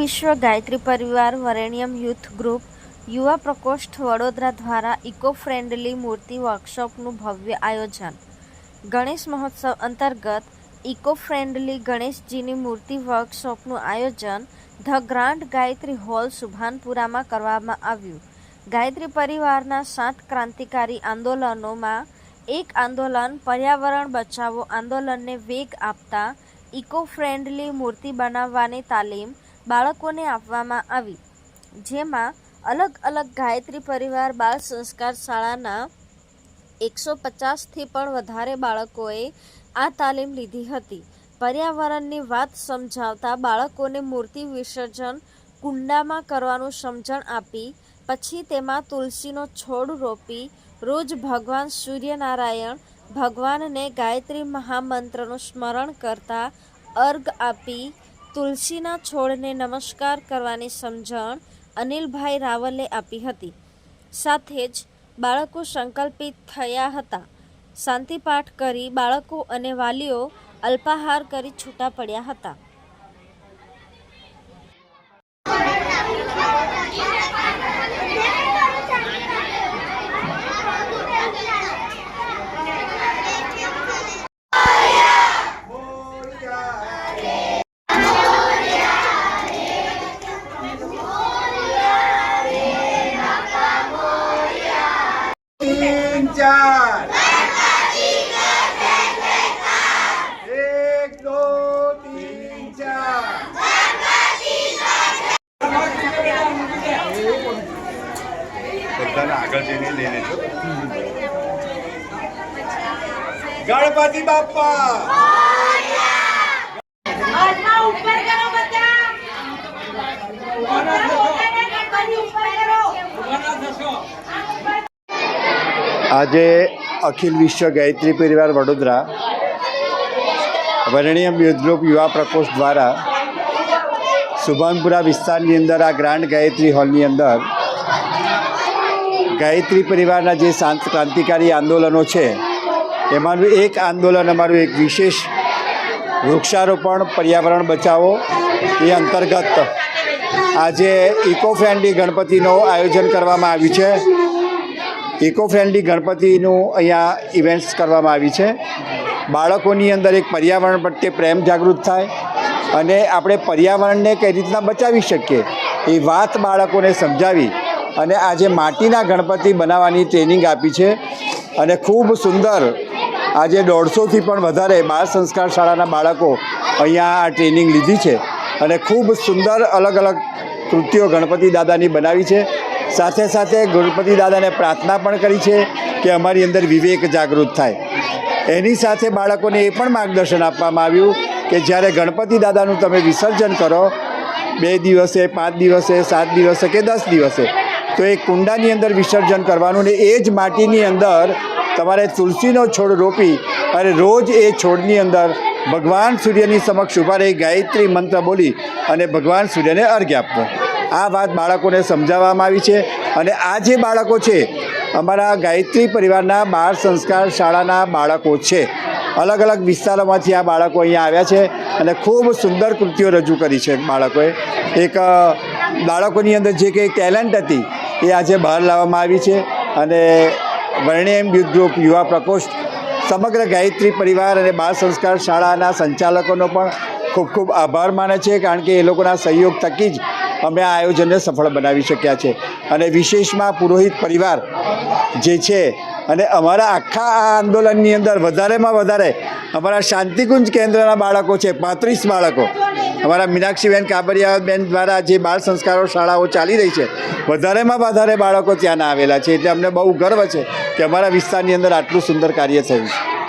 વિશ્વ ગાયત્રી પરિવાર વરેણ્યમ youth group યુવા પ્રકોષ્ઠ વડોદરા દ્વારા ઇકો ફ્રેન્ડલી મૂર્તિ વર્કશોપનું ભવ્ય આયોજન। ગણેશ મહોત્સવ અંતર્ગત ઇકો ફ્રેન્ડલી ગણેશજીની મૂર્તિ વર્કશોપનું આયોજન ધ ગ્રાન્ડ ગાયત્રી હોલ સુભાનપુરામાં કરવામાં આવ્યું। ગાયત્રી પરિવારના 7 ક્રાંતિકારી આંદોલનોમાં એક આંદોલન પર્યાવરણ બચાવો આંદોલનને વેગ આપતા ઇકો ફ્રેન્ડલી મૂર્તિ બનાવવાની તાલીમ બાળકોને આપવામાં આવી, જેમાં અલગ અલગ ગાયત્રી પરિવાર બાળ સંસ્કાર શાળાના 150થી પણ વધારે બાળકોએ આ તાલીમ લીધી હતી। પર્યાવરણની વાત સમજાવતા બાળકોને મૂર્તિ વિસર્જન કુંડામાં કરવાનું સમજણ આપી પછી તેમાં તુલસીનો છોડ રોપી રોજ ભગવાન સૂર્યનારાયણ ભગવાનને ગાયત્રી મહામંત્રનું સ્મરણ કરતા અર્ઘ આપી તુલસીના છોડને નમસ્કાર કરવાની સમજણ અનિલભાઈ રાવલે આપી હતી। સાથે જ બાળકો સંકલ્પિત થયા હતા। શાંતિપાઠ કરી બાળકો અને વાલીઓ અલ્પાહાર કરી છૂટા પડ્યા હતા। गणपति बाप्पा આજે अखिल विश्व गायत्री परिवार वडोदरा वरेण्यम युथ ग्रुप युवा प्रकोष्ठ द्वारा सुभानपुरा विस्तारनी अंदर आ ग्रांड गायत्री हॉलनी अंदर गायत्री परिवारना जे शांत क्रांतिकारी आंदोलनों है एमानुं एक आंदोलन अमारुं एक विशेष वृक्षारोपण पर्यावरण बचावो ए अंतर्गत आज इको फ्रेंडली गणपतिनो आयोजन करवामां आव्युं छे। इको फ्रेंडली गणपतिनु अहींया इवेंट्स करवामां आवी छे। बाळकोनी अंदर एक पर्यावरण प्रत्ये प्रेम जागृत थाय अने आपणे पर्यावरणने कई रीतना बचावी शकीए ए वात बाळकोने समजावी अने आज माटीना गणपति बनाववानी ट्रेनिंग आपी छे अने खूब सुंदर आज 150 थी पण वधारे बाल संस्कार शाळाना बाळको अहींया आ ट्रेनिंग लीधी छे अने खूब सुंदर अलग अलग कृतिओ गणपति दादानी बनावी छे। साथे साथे गणपति दादाने प्रार्थना पण करी छे कि अमारी अंदर विवेक जागृत थाय। एनी साथे बाळकोने ए पण मार्गदर्शन आपवामां आव्युं कि ज्यारे गणपति दादानुं तमे विसर्जन करो 2 दिवसे 5 दिवसे 7 दिवसे के 10 दिवसे तो एक कुंडानी अंदर विसर्जन करवानुं ने ए ज माटीनी अंदर तमारे तुलसीनो छोड़ रोपी अरे रोज ए छोड़नी अंदर भगवान सूर्यनी समक्ष उभा रही गायत्री मंत्र बोली अने भगवान सूर्यने अर्घ्य आपवो। आ बात बाळकोने समजाववामां आवी छे अने आ जे बाळको छे अमारा गायत्री परिवारना बाळ संस्कार शाळाना बाळको छे। अलग अलग विस्तारोमांथी आ बाळको अहींया आव्या छे अने खूब सुंदर कृतिओ रजू करी छे। बाळकोए एक बाळकोनी अंदर जे कंई टेलेंट हती ए आजे बहार लाववामां आवी छे अने वरेण्यम युथ ग्रुप युवा प्रकोष्ठ समग्र गायत्री परिवार और बाल संस्कार शाळाना संचालकों पण खूब खूब आभार माने छे कारण के ए लोकोना सहयोग थकी ज अमे आ आयोजनने सफल बनावी शक्या छे। अने विशेषमां पुरोहित परिवार जे छे अने अमारा आखा आ आंदोलननी अंदर वधारेमां वधारे अमारा शांतिकुंज केन्द्रना बाळको छे 35 बाळको अमारा मीनाक्षीबेन काबरियाबेन द्वारा जे बाल संस्कारो शाळाओ चाली रही है वधारेमां वधारे बाळको त्यां आवेला छे एटले अमने बहु गर्व छे कि अमारा विस्तारनी अंदर आटलुं सुंदर कार्य थयुं छे।